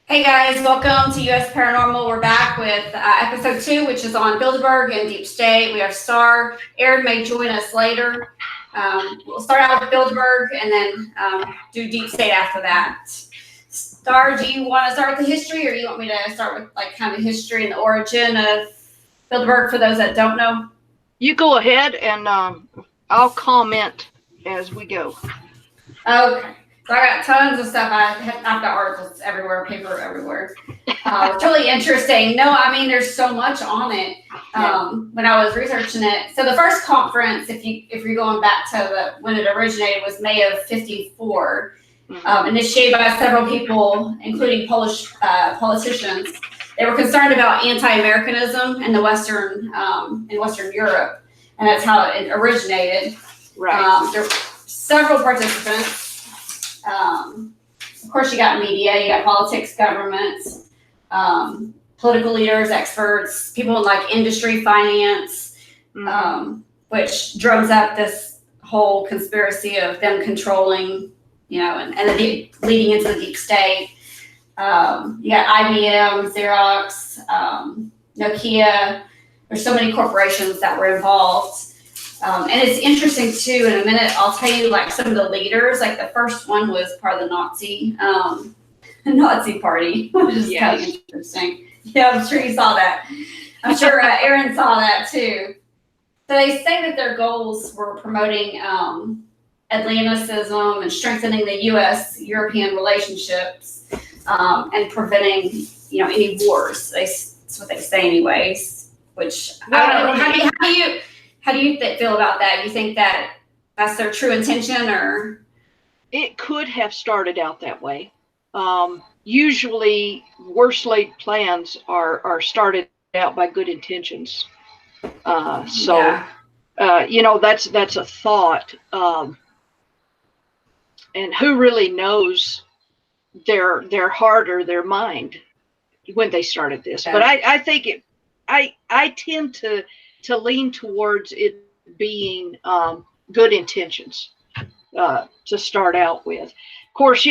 Hey guys, welcome to US Paranormal. We're back with episode 2, which is on Bilderberg and Deep State. We have Starr. Aaron may join us later. We'll start out with Bilderberg and then do Deep State after that. Starr, do you want to start with the history, or do you want me to start with like kind of the history and the origin of Bilderberg for those that don't know? You go ahead, and I'll comment as we go. Okay. So I got tons of stuff. I've got articles everywhere, paper everywhere. It's really interesting. No, I mean, there's so much on it. When I was researching it, so the first conference, if you're going back to when it originated, was May of '54, initiated by several people, including Polish politicians. They were concerned about anti-Americanism in Western Europe, and that's how it originated. Right. There were several participants. Of course, you got media, you got politics, governments, political leaders, experts, people in like industry, finance, which drums up this whole conspiracy of them controlling, and leading into the deep state. You got IBM, Xerox, Nokia. There's so many corporations that were involved. And it's interesting too, in a minute, I'll tell you like some of the leaders, like the first one was part of the Nazi party, which is kind of interesting. Yeah, I'm sure you saw that. I'm sure Aaron saw that too. So they say that their goals were promoting Atlanticism and strengthening the U.S.-European relationships and preventing, any wars. That's what they say anyways, which I don't know. How do you feel about that? You think that that's their true intention, or? It could have started out that way. Usually, worst laid plans are started out by good intentions. That's a thought. And who really knows their heart or their mind when they started this? Yeah. But I think I tend to lean towards it being good intentions to start out with. Of course,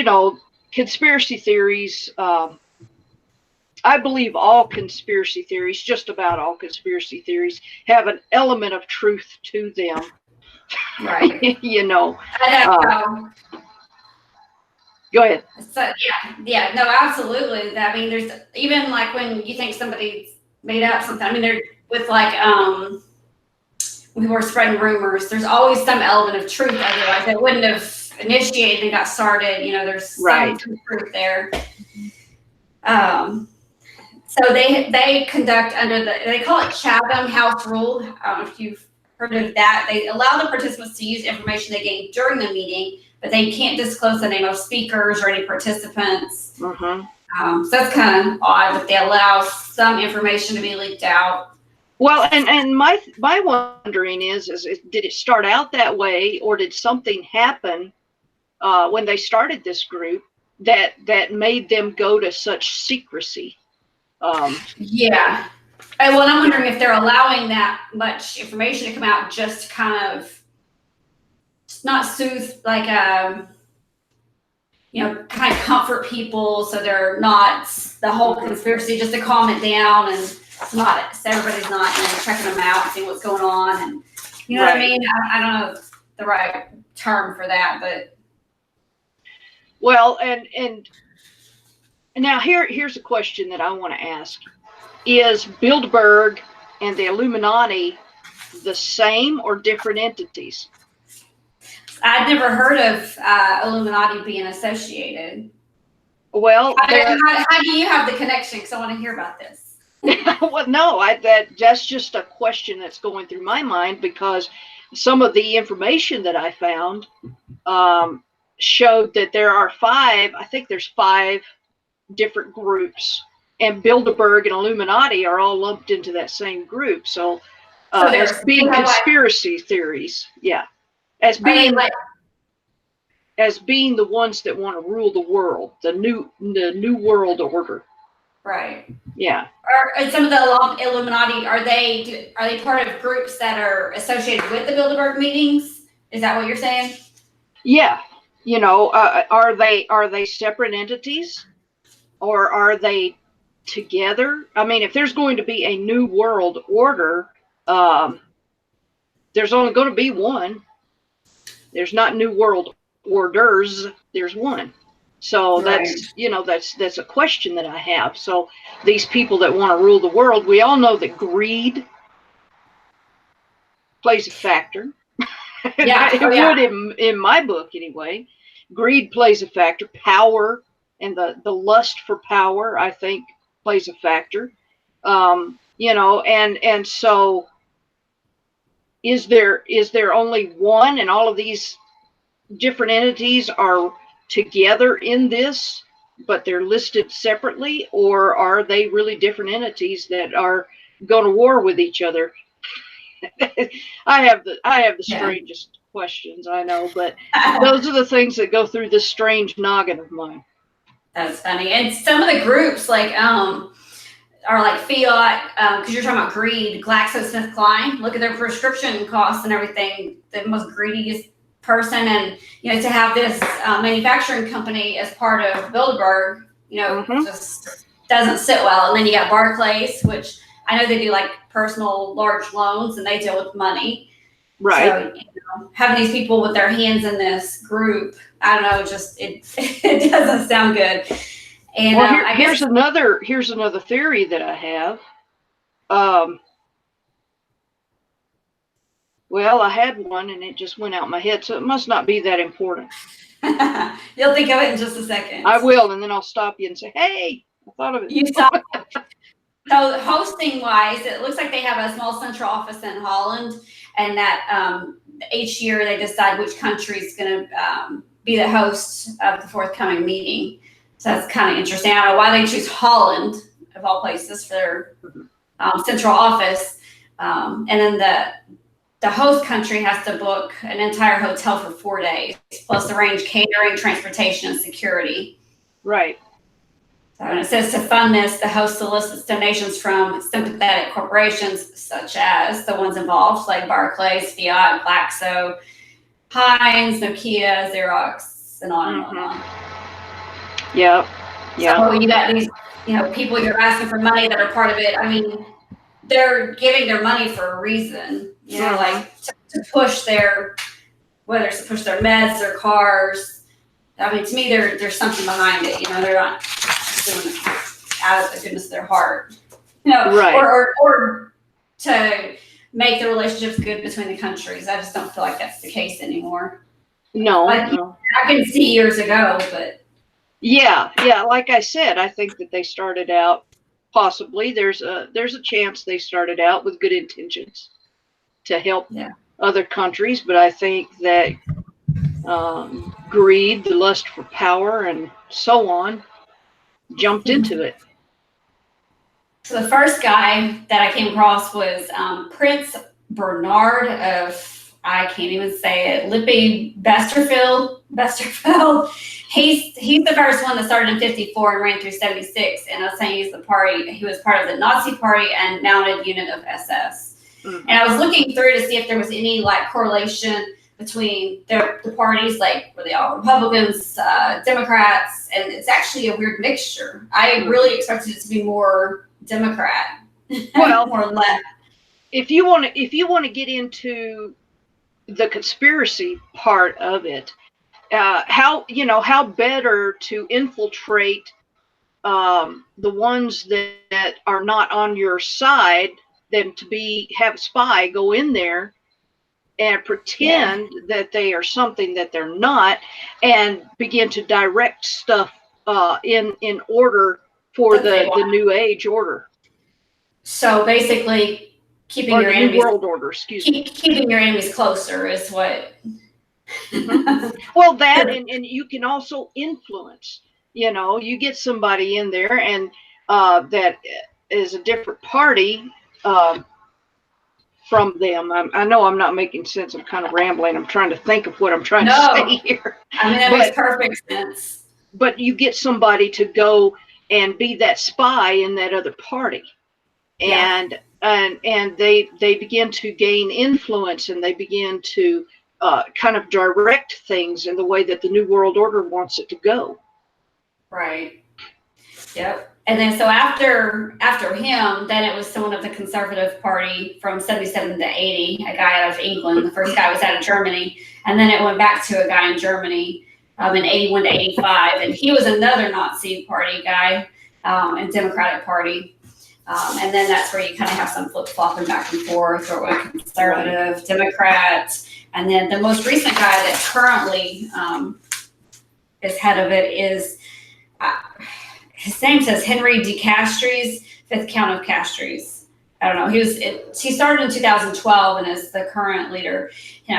conspiracy theories, I believe all conspiracy theories, just about all conspiracy theories, have an element of truth to them. Right. I know. Go ahead. So, yeah, no, absolutely. I mean, there's even like when you think somebody made up something, I mean, they're with like when people are spreading rumors, there's always some element of truth, otherwise they wouldn't have initiated and got started. There's some truth there. So they conduct they call it Chatham House Rule. I don't know if you've heard of that. They allow the participants to use information they gain during the meeting, but they can't disclose the name of speakers or any participants. So that's kind of odd that they allow some information to be leaked out. Well, and my wondering is did it start out that way, or did something happen when they started this group that made them go to such secrecy? Yeah. Well, and I'm wondering if they're allowing that much information to come out just to kind of not soothe, like kind of comfort people, so they're not the whole conspiracy, just to calm it down, and so everybody's not checking them out and seeing what's going on, and what I mean. I don't know the right term for that, but well, and now here's a question that I want to ask: is Bilderberg and the Illuminati the same or different entities? I'd never heard of Illuminati being associated. Well, how do you have the connection? Because I want to hear about this. Well, no, that's just a question that's going through my mind, because some of the information that I found showed that there are there's five different groups, and Bilderberg and Illuminati are all lumped into that same group. So as being conspiracy theories, as being the ones that want to rule the world, the new world order. Right. Yeah. Are some of the Illuminati, are they part of groups that are associated with the Bilderberg meetings? Is that what you're saying? Yeah. Are they separate entities? or are they together? I mean, if there's going to be a new world order, there's only going to be one. There's not new world orders. There's one. So Right. that's a question that I have. So these people that want to rule the world, we all know that greed plays a factor. Yeah. It Oh, yeah. would in my book anyway. Greed plays a factor. Power and the lust for power, I think, plays a factor. And so is there only one, and all of these different entities are together in this, but they're listed separately, or are they really different entities that are going to war with each other? I have the Yeah. strangest questions, I know, but those are the things that go through this strange noggin of mine. That's funny. And some of the groups are like fiat, because you're talking about greed. GlaxoSmithKline, look at their prescription costs and everything. The most greediest person, and to have this manufacturing company as part of Bilderberg, just doesn't sit well. And then you got Barclays, which I know they do like personal large loans, and they deal with money. Right. So having these people with their hands in this group, I don't know, just it doesn't sound good. And well, I guess here's another theory that I have. Well, I had one and it just went out my head, so it must not be that important. you'll think of it in just a second. I will, and then I'll stop you and say, "Hey, I thought of it." You saw it. So hosting wise, it looks like they have a small central office in Holland, and that each year they decide which country is going to be the host of the forthcoming meeting. So that's kind of interesting. I don't know why they choose Holland of all places for their central office, and then the host country has to book an entire hotel for 4 days, plus arrange catering, transportation, and security. Right. So, and it says to fund this, the host solicits donations from sympathetic corporations such as the ones involved, like Barclays, Fiat, Glaxo, Heinz, Nokia, Xerox, and on and on and on. Yeah. So you got these, people you're asking for money that are part of it. I mean, they're giving their money for a reason, like to push whether it's to push their meds, their cars. I mean, to me, there's something behind it. They're not doing it out of the goodness of their heart, right. or to make the relationships good between the countries. I just don't feel like that's the case anymore. No. I can see years ago, but yeah. Like I said, I think that they started out. Possibly, there's a chance they started out with good intentions to help other countries, but I think that greed, the lust for power, and so on, jumped into it. So the first guy that I came across was Prince Bernard of, I can't even say it, Lippe Besterfeld. He's the first one that started in 54 and ran through 76. And I was saying he was part of the Nazi Party and mounted unit of SS. Mm-hmm. And I was looking through to see if there was any correlation between the parties, were they all Republicans, Democrats, and it's actually a weird mixture. I really expected it to be more Democrat, well, more left. If you want to get into the conspiracy part of it, how better to infiltrate the ones that are not on your side than to have a spy go in there and pretend that they are something that they're not, and begin to direct stuff in order for the New Age order. So basically, keeping your enemies, New World Order, keeping your enemies closer is what. Well, that and you can also influence. You get somebody in there and that is a different party from them. I know I'm not making sense. I'm kind of rambling. I'm trying to think of what I'm trying to say here. I mean, that makes perfect sense. But you get somebody to go and be that spy in that other party, and they begin to gain influence, and they begin to kind of direct things in the way that the New World Order wants it to go. Right. Yep. And then so after him, then it was someone of the Conservative Party from 77 to 80, a guy out of England. The first guy was out of Germany. And then it went back to a guy in Germany in 81 to 85. And he was another Nazi party guy and Democratic Party. And then that's where you kind of have some flip-flopping back and forth, or a conservative, Democrat. And then the most recent guy that currently is head of it is, his name says Henry De Castries, 5th Count of Castries. I don't know. He started in 2012 and is the current leader.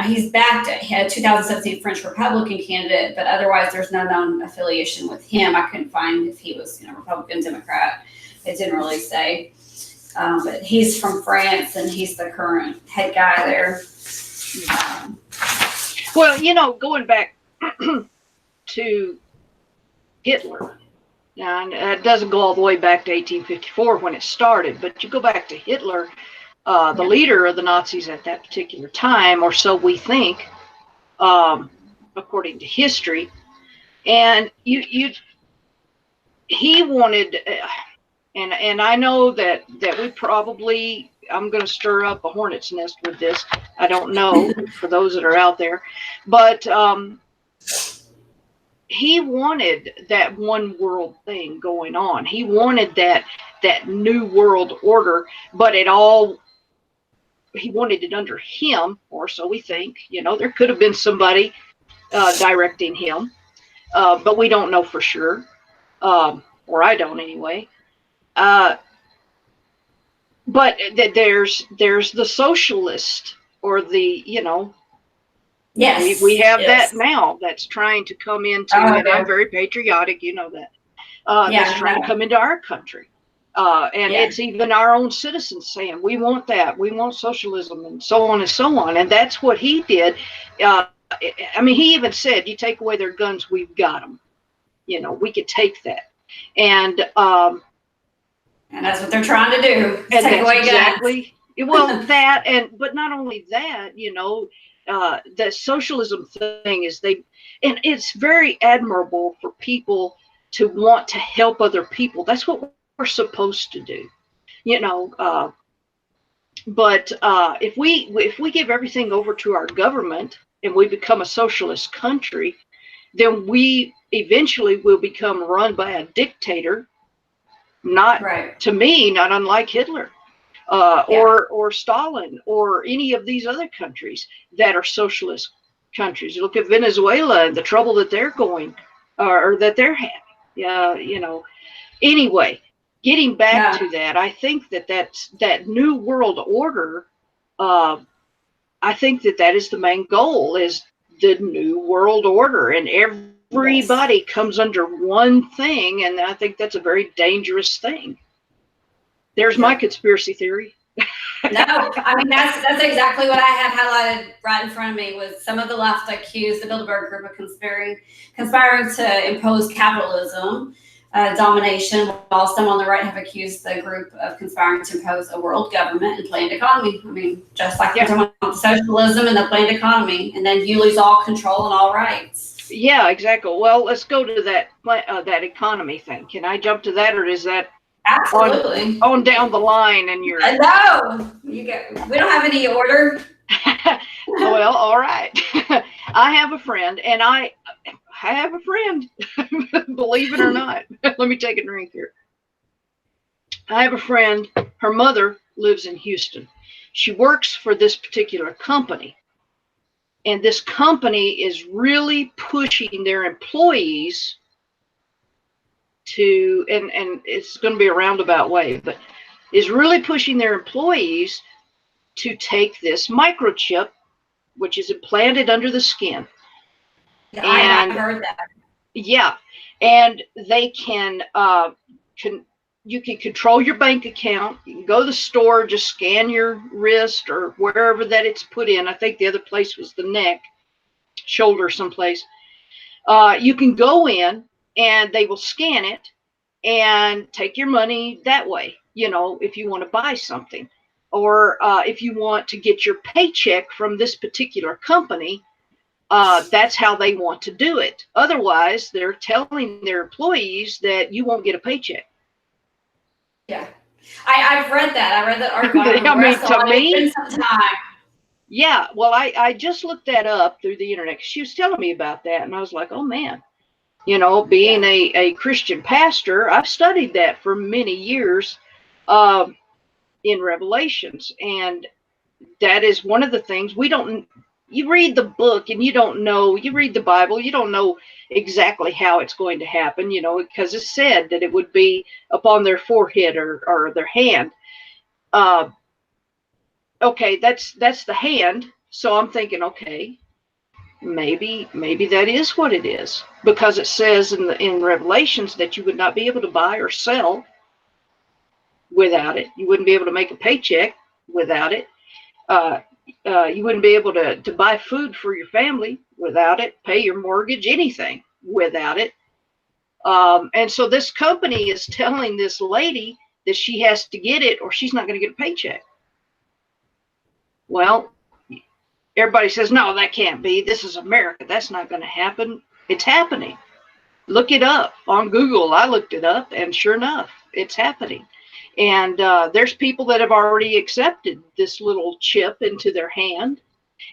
He's backed a 2017 French Republican candidate, but otherwise there's no known affiliation with him. I couldn't find if he was, Republican, Democrat. It didn't really say. But he's from France and he's the current head guy there. Well, going back to Hitler. Now, it doesn't go all the way back to 1854 when it started, but you go back to Hitler, the leader of the Nazis at that particular time, or so we think, according to history. And he wanted, and I know that we probably, I'm going to stir up a hornet's nest with this. I don't know for those that are out there, but he wanted that one world thing going on. He wanted that new world order, but he wanted it under him, or so we think. There could have been somebody directing him, but we don't know for sure, or I don't anyway. But there's the socialist, or the Yes, we have that now that's trying to come into, and I'm very patriotic, that. That's trying to come into our country. And it's even our own citizens saying, we want that, we want socialism, and so on and so on. And that's what he did. He even said, you take away their guns, we've got them. We could take that. And that's what they're trying to do. And take away exactly. Guns. Well, but not only that, the socialism thing is and it's very admirable for people to want to help other people. That's what we're supposed to do, but if we give everything over to our government and we become a socialist country, then we eventually will become run by a dictator, to me, not unlike Hitler. Or Stalin, or any of these other countries that are socialist countries. You look at Venezuela and the trouble that they're going, or that they're having. Anyway, getting back to that, I think that new world order. I think that is the main goal, is the new world order, and everybody comes under one thing, and I think that's a very dangerous thing. There's my conspiracy theory. No, that's exactly what I had highlighted right in front of me. Was some of the left accused the Bilderberg group of conspiring to impose capitalism domination, while some on the right have accused the group of conspiring to impose a world government and planned economy. Just like you're talking about socialism and the planned economy, and then you lose all control and all rights. Yeah, exactly. Well, let's go to that economy thing. Can I jump to that, or is that? Absolutely. On down the line, and you're no. We don't have any order. Well, all right. I have a friend, and I have a friend. Believe it or not. Let me take a drink here. I have a friend. Her mother lives in Houston. She works for this particular company, and this company is really pushing their employees to, and it's going to be a roundabout way, but is really pushing their employees to take this microchip, which is implanted under the skin. Yeah, I heard that. Yeah, and they you can control your bank account. You can go to the store, just scan your wrist or wherever that it's put in. I think the other place was the neck, shoulder, someplace. You can go in, and they will scan it and take your money that way, if you want to buy something, or if you want to get your paycheck from this particular company, that's how they want to do it. Otherwise, they're telling their employees that you won't get a paycheck. Yeah. I've read that. I read that article. I mean, to me, it's been some time. yeah. Well, I just looked that up through the internet. She was telling me about that, and I was like, oh man, being a Christian pastor, I've studied that for many years in Revelations, and that is one of the things you read the book and you don't know, you read the Bible, you don't know exactly how it's going to happen, because it said that it would be upon their forehead or their hand. Okay, that's the hand. So I'm thinking, okay, maybe that is what it is, because it says in Revelations that you would not be able to buy or sell without it. You wouldn't be able to make a paycheck without it. You wouldn't be able to buy food for your family without it, pay your mortgage, anything without it. And so this company is telling this lady that she has to get it or she's not going to get a paycheck. Well, everybody says, no, that can't be. This is America. That's not going to happen. It's happening. Look it up on Google. I looked it up, and sure enough, it's happening. And there's people that have already accepted this little chip into their hand.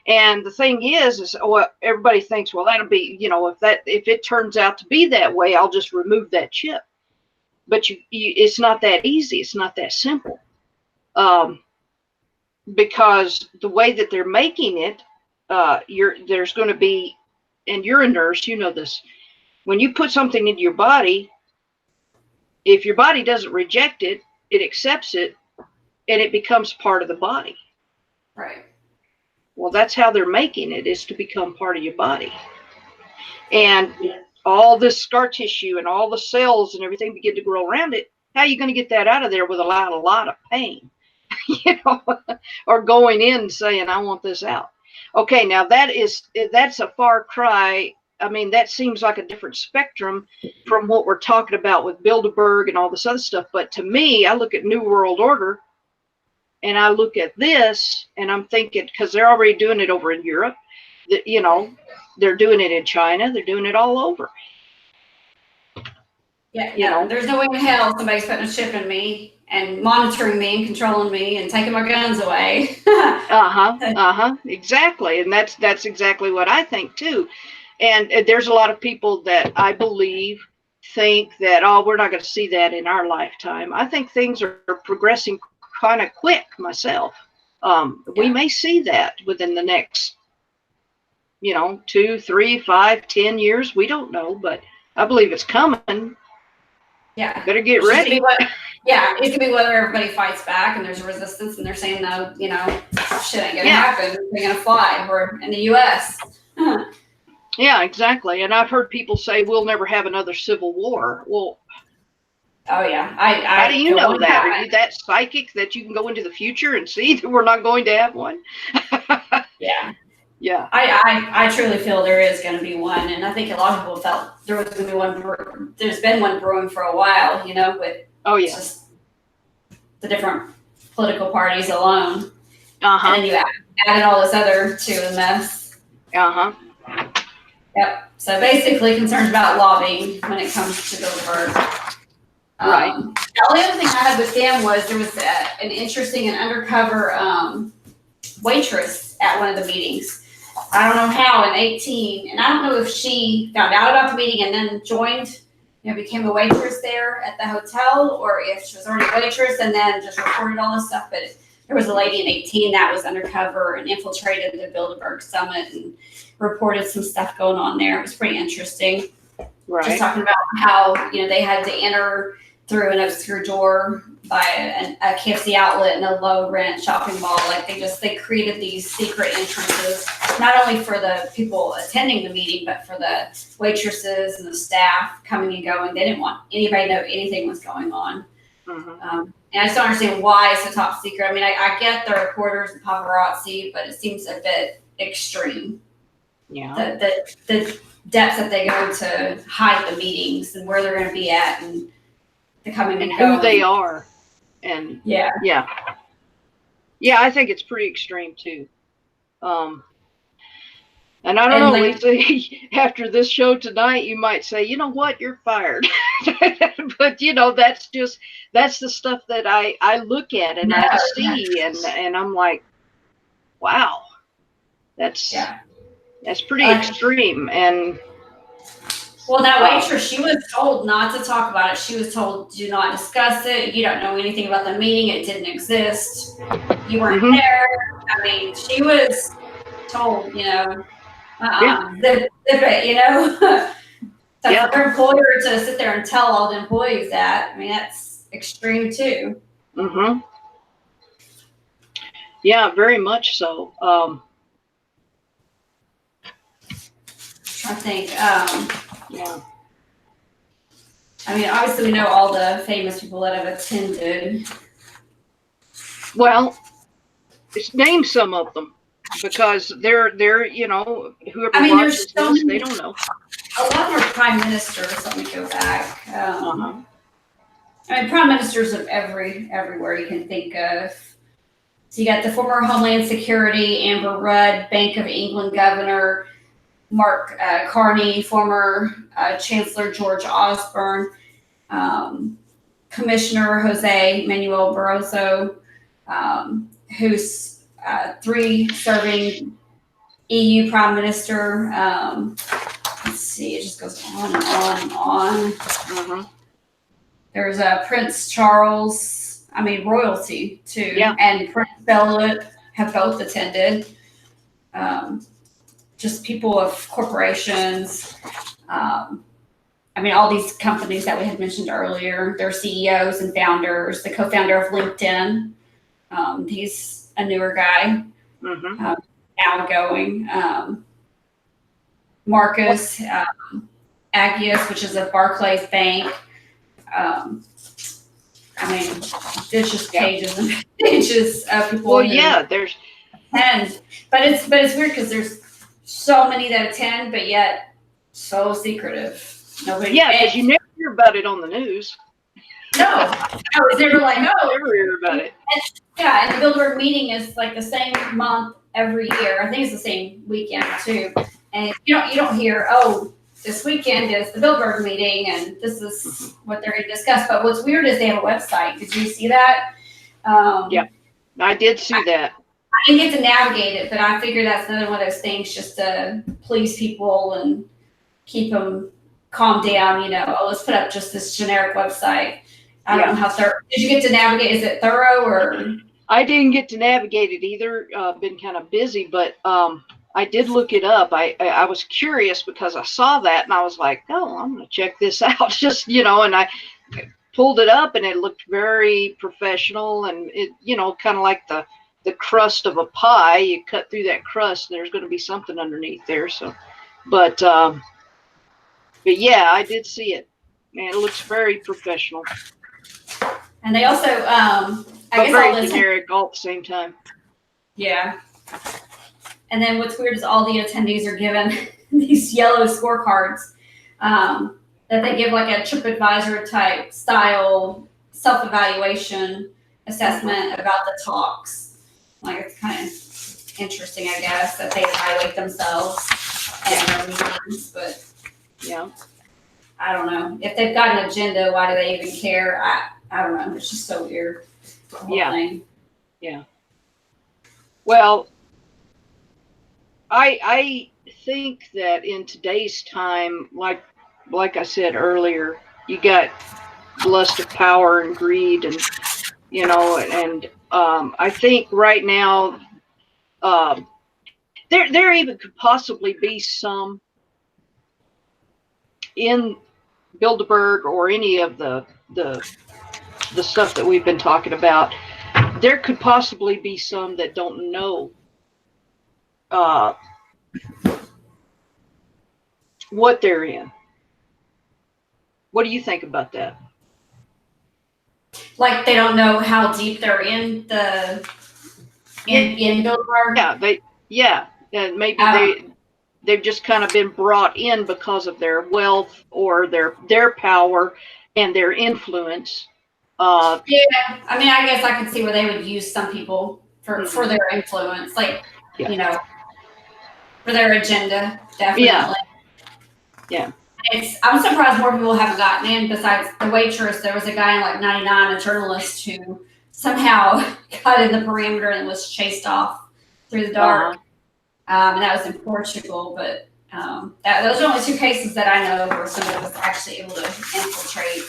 And the thing is everybody thinks, well, that'll be, if it turns out to be that way, I'll just remove that chip. But it's not that easy. It's not that simple. Because the way that they're making it, there's going to be, and you're a nurse, you know this. When you put something into your body, if your body doesn't reject it, it accepts it, and it becomes part of the body. Right. Well, that's how they're making it, is to become part of your body. And all this scar tissue and all the cells and everything begin to grow around it. How are you going to get that out of there without a lot of pain? Or going in and saying, I want this out. Okay, now that's a far cry. I mean, that seems like a different spectrum from what we're talking about with Bilderberg and all this other stuff. But to me, I look at New World Order and I look at this and I'm thinking, because they're already doing it over in Europe, they're doing it in China, they're doing it all over. Yeah, there's no way in hell somebody's putting a chip in me and monitoring me and controlling me and taking my guns away. Exactly. And that's exactly what I think too. And there's a lot of people that I believe think that, we're not going to see that in our lifetime. I think things are progressing kind of quick myself. We may see that within the next, 2, 3, 5, 10 years. We don't know, but I believe it's coming. Yeah. Better get ready. It's going to be whether everybody fights back and there's a resistance and they're saying, no, shit ain't going to happen. They're going to fly. We're in the U.S. Yeah, exactly. And I've heard people say we'll never have another civil war. Well, oh yeah. How do you know that? Are you that psychic that you can go into the future and see that we're not going to have one? Yeah. Yeah. I truly feel there is going to be one. And I think a lot of people felt there was going to be one. There's been one brewing for a while, with just the different political parties alone. And then you added all this other to the mess. Yep. So basically concerns about lobbying when it comes to Bilderberg. Right. The only other thing I had with them was there was an interesting and undercover waitress at one of the meetings. I don't know how in 18, and I don't know if she found out about the meeting and then joined, became a waitress there at the hotel, or if she was already a waitress and then just reported all this stuff. But there was a lady in 18 that was undercover and infiltrated the Bilderberg Summit and reported some stuff going on there. It was pretty interesting. Right. Just talking about how, they had to enter through an obscure door by a KFC outlet in a low rent shopping mall. Like they created these secret entrances, not only for the people attending the meeting, but for the waitresses and the staff coming and going. They didn't want anybody to know anything was going on. And I just don't understand why it's a top secret. I mean, I get the reporters and paparazzi, but it seems a bit extreme. Yeah. The depths that they go to hide the meetings and where they're going to be at and the coming and going. Who they are. And yeah, I think it's pretty extreme too. And I don't And know, like, Lisa, after this show tonight, you might say, you know what, you're fired. But that's the stuff that I look at and no, I no, see, and I'm like, wow, that's yeah. pretty extreme. And Well, that waitress, she was told not to talk about it. She was told, do not discuss it. You don't know anything about the meeting. It didn't exist. You weren't mhm, there. I mean, she was told, yeah, zip it. So yeah, for her employer to sit there and tell all the employees that, I mean, that's extreme too. mhm, yeah, very much so. I think, Yeah. I mean, obviously we know all the famous people that have attended. Well, name some of them, because they're I whoever mean, there's watches so this, they many, don't know. a lot of our prime ministers. Let me go back. Uh-huh. I mean, prime ministers of everywhere you can think of. So you got the former Homeland Security, Amber Rudd, Bank of England governor, Mark Carney, former Chancellor George Osborne, Commissioner Jose Manuel Barroso, who's three serving EU prime minister. Let's see, it just goes on and on and on. Uh-huh. There's Prince Charles, I mean, royalty too, Yeah. and Prince Philip have both attended. Just people of corporations. I mean, all these companies that we had mentioned earlier, their CEOs and founders, the co-founder of LinkedIn. He's a newer guy, Mm-hmm. now going. Marcus Agius, which is a Barclays Bank. I mean, there's just pages and pages of people. Well, yeah, there's attend, but it's weird because there's so many that attend, but yet so secretive. Nobody. Yeah, because you never hear about it on the news. No, I was never like, oh, Never hear about it. Yeah, and the Bilderberg meeting is like the same month every year. I think it's the same weekend too. And you don't hear, oh, this weekend is the Bilderberg meeting and this is what they're going to discuss. But what's weird is they have a website. Did you see that? Yeah, I did see that. I didn't get to navigate it, but I figure that's another one of those things just to please people and keep them calm down. Oh, let's put up just this generic website. I don't know how thorough. Did you get to navigate? Is it thorough or? I didn't get to navigate it either. Been kind of busy, but I did look it up. I was curious because I saw that and I was like, oh, I'm going to check this out. Just, and I pulled it up and it looked very professional, and it, kind of like the crust of a pie. You cut through that crust and there's going to be something underneath there. So, but yeah, I did see it. Man, it looks very professional. And they also, I guess very generic all at the same time. Yeah. And then what's weird is all the attendees are given these yellow scorecards that they give like a TripAdvisor type style self-evaluation assessment about the talks. Like it's kind of interesting, I guess, that they evaluate themselves and their meetings, but yeah. I don't know. If they've got an agenda, why do they even care? I don't know. It's just so weird. Yeah. Thing. Yeah. Well, I think that in today's time, like I said earlier, you got lust of power and greed, and I think right now there even could possibly be some in Bilderberg or any of the stuff that we've been talking about. There could possibly be some that don't know what they're in. What do you think about that? Like they don't know how deep they're in Bilderberg. And maybe they've just kind of been brought in because of their wealth or their power and their influence. I mean, I guess I could see where they would use some people for their influence, like for their agenda, definitely. Yeah. I'm surprised more people haven't gotten in besides the waitress. There was a guy in like 99, a journalist who somehow got in the perimeter and was chased off through the dark. And that was in Portugal, but those are only two cases that I know of where somebody was actually able to infiltrate.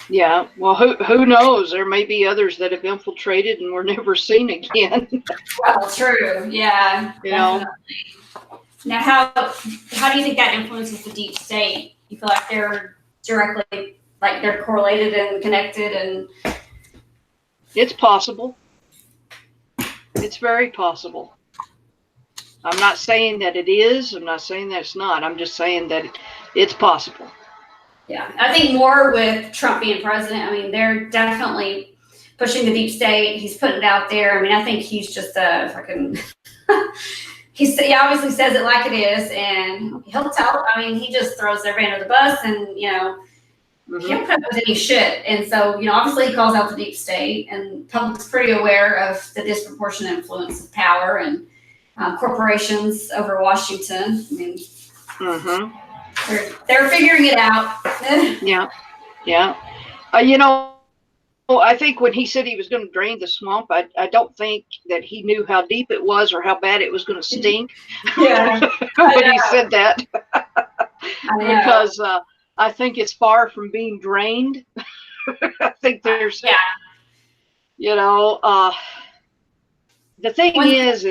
Yeah, well, who knows? There may be others that have infiltrated and were never seen again. Well, true, yeah. You know. Now, how do you think that influences the deep state? You feel like they're directly, like they're correlated and connected, and it's possible. It's very possible. I'm not saying that it is. I'm not saying that it's not. I'm just saying that it's possible. Yeah, I think more with Trump being president. I mean, they're definitely pushing the deep state. He's putting it out there. I mean, I think he's just a fucking. He obviously says it like it is, and he'll tell. I mean, he just throws everybody under the bus, and he don't put up with any shit. And so, obviously, he calls out the deep state, and the public's pretty aware of the disproportionate influence of power and corporations over Washington. I mean, they're figuring it out. Yeah. I think when he said he was going to drain the swamp, I don't think that he knew how deep it was or how bad it was going to stink. Yeah. When he said that. Because I think it's far from being drained. I think there's, the thing is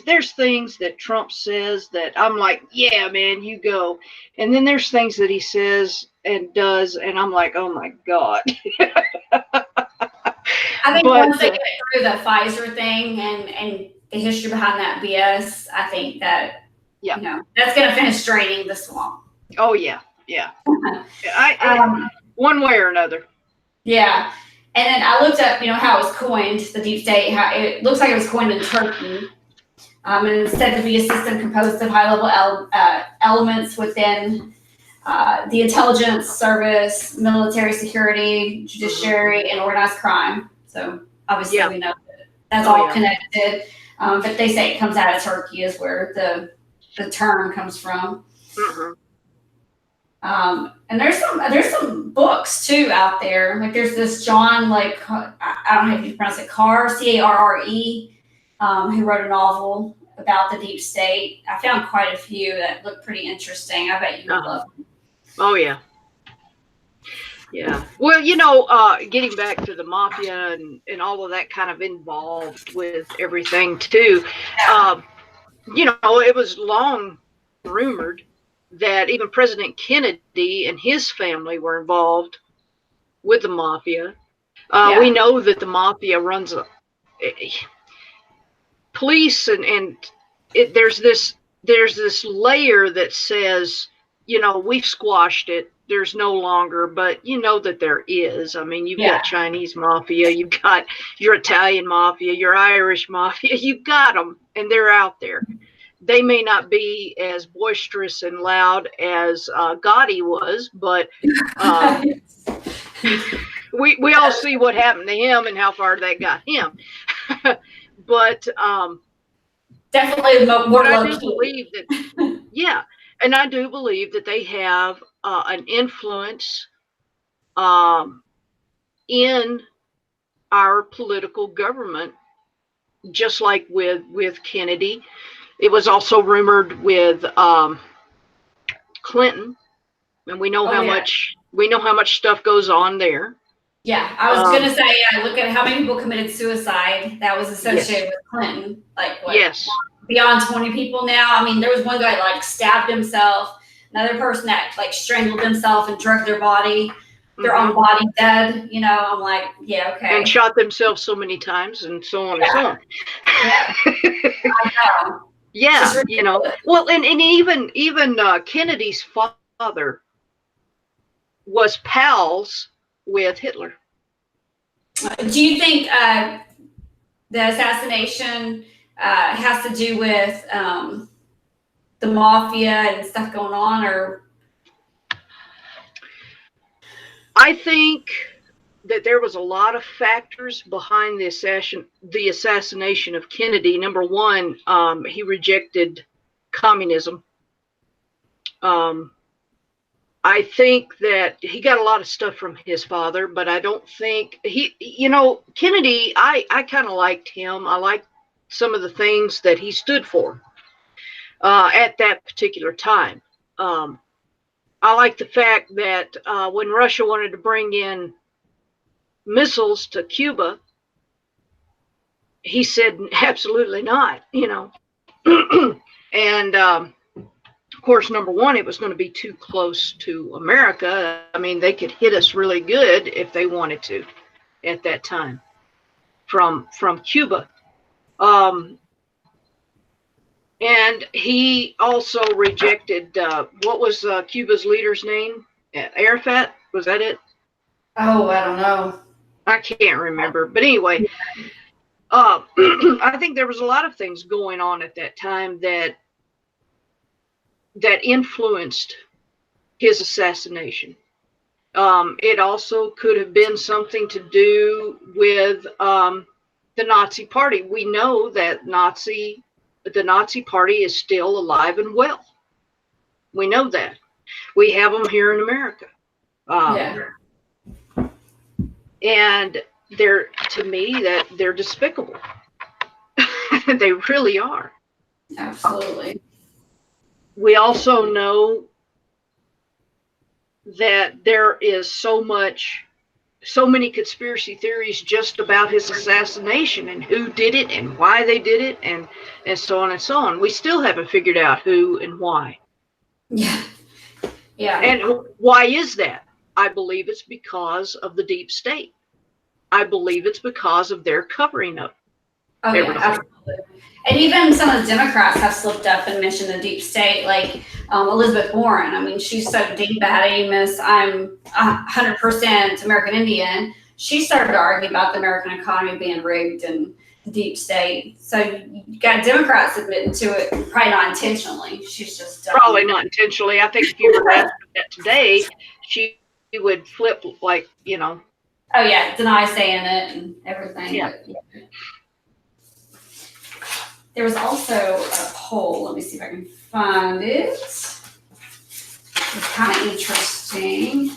there's things that Trump says that I'm like, yeah, man, you go. And then there's things that he says and does, and I'm like, oh my God. I think once they get through the Pfizer thing and the history behind that BS, I think that, that's going to finish draining the swamp. Oh, yeah. One way or another. Yeah. And then I looked up, how it was coined, the deep state, how it looks like it was coined in Turkey. And it's said to be a system composed of high-level elements within the intelligence service, military security, judiciary, and organized crime. So obviously we know that's all connected. But they say it comes out of Turkey is where the term comes from. And there's some books too out there. Like there's this John, I don't know if you pronounce it, Carr, Carre, who wrote a novel about the deep state. I found quite a few that look pretty interesting. I bet you would love them. Oh yeah. Yeah. Well, getting back to the mafia and all of that kind of involved with everything too. It was long rumored that even President Kennedy and his family were involved with the mafia. We know that the mafia runs police and there's this layer that says, we've squashed it. There's no longer, but that there is. I mean, you've got Chinese mafia, you've got your Italian mafia, your Irish mafia, you've got them, and they're out there. They may not be as boisterous and loud as Gotti was, but we all see what happened to him and how far that got him. But definitely more I do believe that, and I do believe that they have an influence in our political government, just like with Kennedy. It was also rumored with Clinton, and we know how much stuff goes on there. Yeah, I was gonna say, look at how many people committed suicide that was associated with Clinton. Beyond 20 people now. I mean, there was one guy stabbed himself, another person that strangled himself and drugged their body, their own body dead. I'm like, yeah, okay. And shot themselves so many times, and so on and so on. Yeah, I know. Yeah, well, and even Kennedy's father was pals with Hitler. Do you think the assassination has to do with the mafia and stuff going on, or? I think that there was a lot of factors behind the assassination of Kennedy. Number one, he rejected communism. I think that he got a lot of stuff from his father, but I don't think Kennedy, I kind of liked him. I liked some of the things that he stood for at that particular time. I like the fact that when Russia wanted to bring in missiles to Cuba, he said absolutely not, and of course, number one, it was going to be too close to America. I mean, they could hit us really good if they wanted to at that time from Cuba. And he also rejected, what was Cuba's leader's name? Arafat? Was that it? Oh, I don't know. I can't remember. But anyway, I think there was a lot of things going on at that time that influenced his assassination. It also could have been something to do with the Nazi Party. We know that the Nazi Party is still alive and well. We know that. We have them here in America. And to me, that they're despicable. They really are. Absolutely. We also know that there is so many conspiracy theories just about his assassination and who did it and why they did it and so on and so on. We still haven't figured out who and why. Yeah. And why is that? I believe it's because of the deep state. I believe it's because of their covering up. Oh, yeah, absolutely. And even some of the Democrats have slipped up and mentioned the deep state, like Elizabeth Warren. I mean, she's so deep at Amos, I'm 100% American Indian. She started to argue about the American economy being rigged and the deep state. So you got Democrats admitting to it, probably not intentionally. She's just probably not intentionally. I think if you were asked that today, she would flip like, Oh yeah, deny saying it and everything. Yeah. But, yeah. There was also a poll. Let me see if I can find it. It's kind of interesting.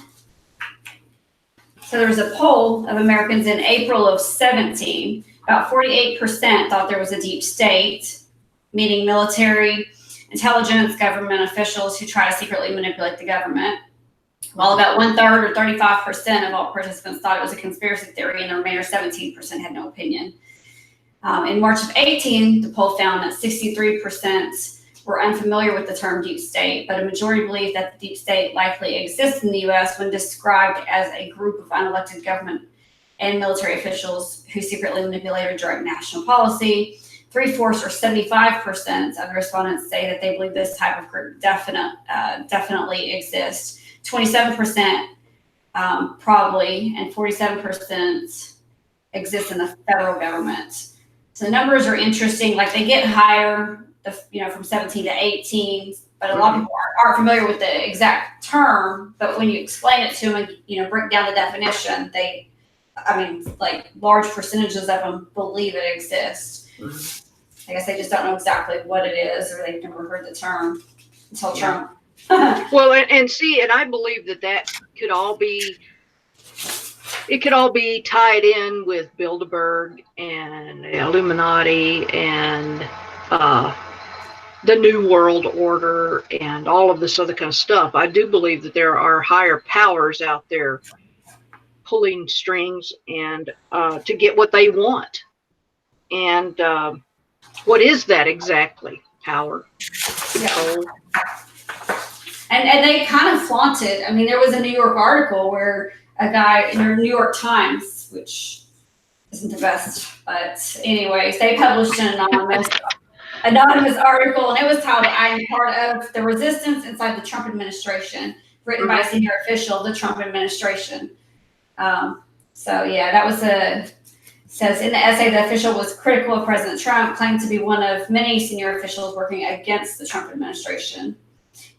So there was a poll of Americans in April of 17. About 48% thought there was a deep state, meaning military, intelligence, government officials who try to secretly manipulate the government. While about 1/3 or 35% of all participants thought it was a conspiracy theory, and the remainder 17% had no opinion. In March of 18, the poll found that 63% were unfamiliar with the term deep state, but a majority believed that the deep state likely exists in the U.S. when described as a group of unelected government and military officials who secretly manipulate or direct national policy. 3/4 or 75% of the respondents say that they believe this type of group definitely exists. 27% probably, and 47% exists in the federal government. So the numbers are interesting. Like they get higher, from 17 to 18, but a lot of people aren't familiar with the exact term. But when you explain it to them and break down the definition, like large percentages of them believe it exists. I guess they just don't know exactly what it is, or they've never heard the term until Trump. Well, and I believe that could all be. It could all be tied in with Bilderberg and the Illuminati and the New World Order and all of this other kind of stuff. I do believe that there are higher powers out there pulling strings and to get what they want. And what is that exactly? Power, control. And they kind of flaunted. I mean, there was a New York article where a guy in the New York Times, which isn't the best, but anyways, they published an anonymous article, and it was titled, "I am part of the resistance inside the Trump administration," written by a senior official of the Trump administration. So yeah, that was says in the essay, the official was critical of President Trump, claimed to be one of many senior officials working against the Trump administration.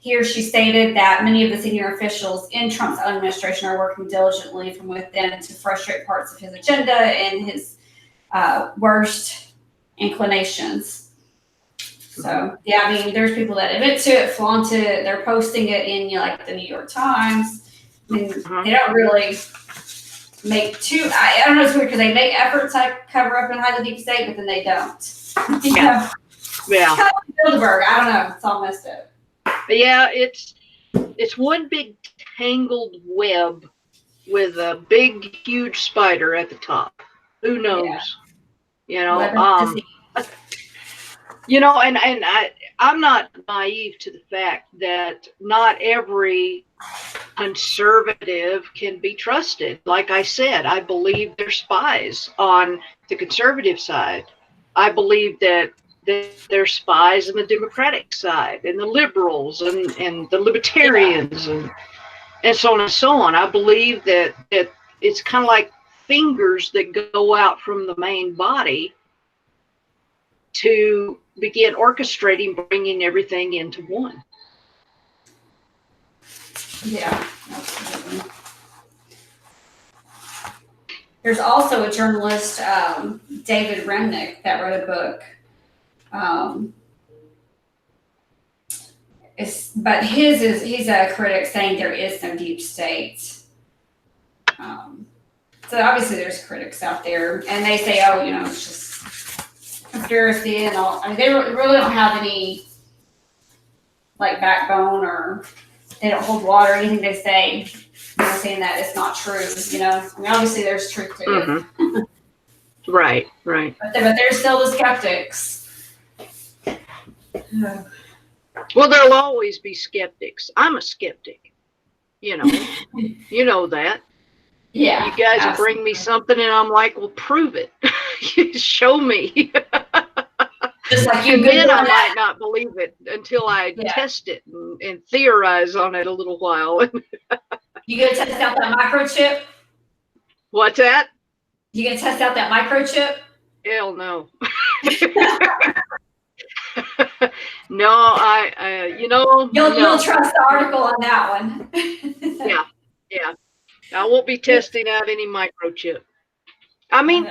Here she stated that many of the senior officials in Trump's administration are working diligently from within to frustrate parts of his agenda and his worst inclinations. So yeah, I mean, there's people that admit to it, flaunt it, they're posting it in like the New York Times. I mean, they don't really make too. I don't know. It's weird because they make efforts to cover up and hide the deep state, but then they don't. Yeah. Yeah. Kind of like Bilderberg. I don't know. It's all messed up. Yeah, it's one big tangled web with a big, huge spider at the top. Who knows? Yeah. I'm not naive to the fact that not every conservative can be trusted. Like I said, I believe they're spies on the conservative side. I believe that they're spies on the Democratic side, and the liberals, and the libertarians, and so on and so on. I believe that it's kind of like fingers that go out from the main body to begin orchestrating, bringing everything into one. Yeah, absolutely. There's also a journalist, David Remnick, that wrote a book. But he's a critic saying there is no deep state. So obviously there's critics out there, and they say, oh, it's just conspiracy and all. I mean, they really don't have any like backbone, or they don't hold water. Anything they say, saying that it's not true. I mean, obviously there's truth to it. Right. But there's still the skeptics. Well, there'll always be skeptics. I'm a skeptic. You know that. Yeah. You guys bring me something, and I'm like, well, prove it. Show me. Just like you. And then I might not believe it until I test it and theorize on it a little while. You gonna test out that microchip? What's that? You gonna test out that microchip? Hell no. No, You'll trust the article on that one. Yeah. I won't be testing out any microchip. I mean,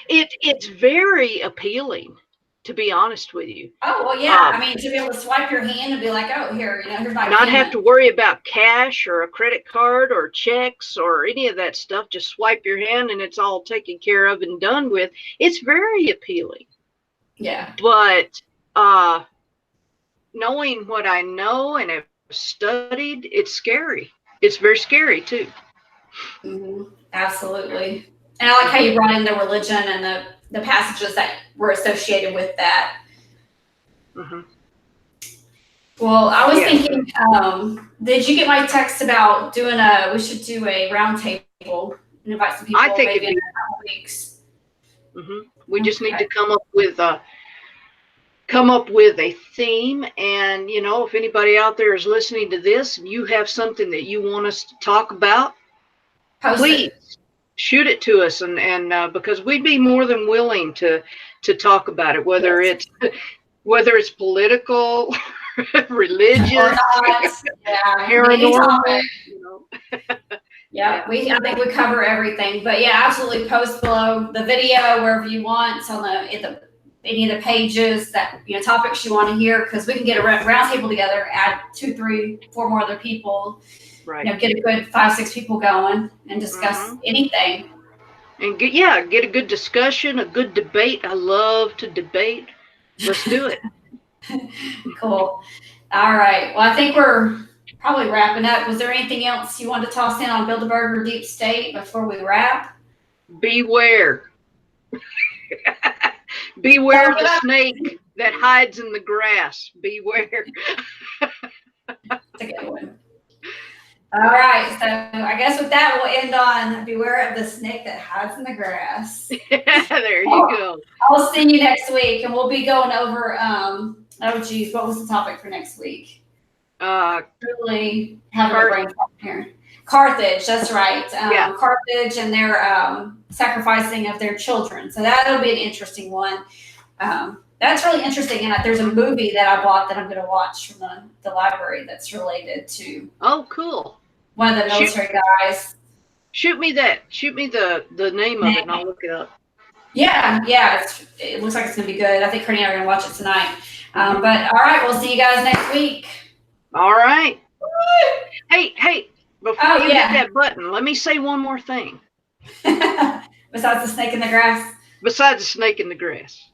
it's very appealing, to be honest with you. Oh, well, yeah. I mean, to be able to swipe your hand and be like, oh, here's my not payment. have to worry about cash or a credit card or checks or any of that stuff. Just swipe your hand and it's all taken care of and done with. It's very appealing. Yeah. But knowing what I know and have studied, it's scary. It's very scary, too. Mm-hmm. Absolutely. And I like how you brought in the religion and the passages that were associated with that. Mm-hmm. Well, I was thinking, did you get my text about we should do a round table and invite some people? I think maybe in a couple weeks. Mm-hmm. We just need to come up with a theme, and if anybody out there is listening to this and you have something that you want us to talk about, please shoot it to us, and because we'd be more than willing to talk about it, whether it's political, religious, paranormal. Yeah, I think we cover everything. But yeah, absolutely, post below the video wherever you want on any of the pages that topics you want to hear, because we can get a round table together, add 2, 3, 4 more other people. Right. Get a good 5, 6 people going and discuss anything. And get a good discussion, a good debate. I love to debate. Let's do it. Cool. All right. Well, I think we're probably wrapping up. Was there anything else you wanted to toss in on Bilderberg or Deep State before we wrap? Beware. Beware the snake that hides in the grass. Beware. That's a good one. All right, so I guess with that, we'll end on beware of the snake that hides in the grass. There you go. I'll see you next week, and we'll be going over, what was the topic for next week? Really having a brain problem here. Carthage, that's right. Carthage and their sacrificing of their children. So that'll be an interesting one. That's really interesting. And there's a movie that I bought that I'm going to watch from the library that's related to. Oh, cool. One of the military guys. Shoot me that. Shoot me the name of it, and I'll look it up. Yeah. It looks like it's going to be good. I think Courtney and I are going to watch it tonight. But all right, we'll see you guys next week. All right. Hey, before you yeah. hit that button, let me say one more thing. Besides the snake in the grass? Besides the snake in the grass.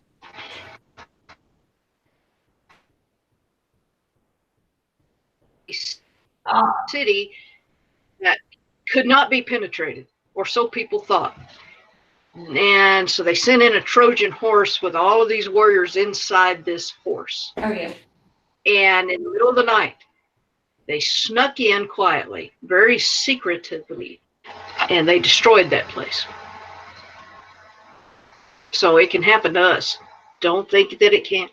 City that could not be penetrated, or so people thought. And so they sent in a Trojan horse with all of these warriors inside this horse. Oh, yeah. And in the middle of the night, they snuck in quietly, very secretively, and they destroyed that place. So it can happen to us. Don't think that it can't.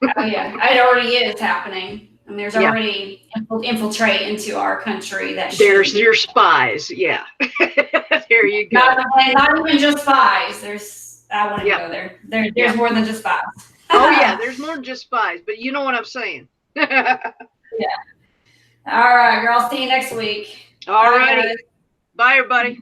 Oh, yeah. It already is happening. And there's already infiltrate into our country. There's your spies. Yeah. There you go. Not even just spies. I want to go there. There's more than just spies. Oh, yeah. There's more than just spies. But you know what I'm saying. Yeah. All right, girl. See you next week. All righty. Bye, everybody.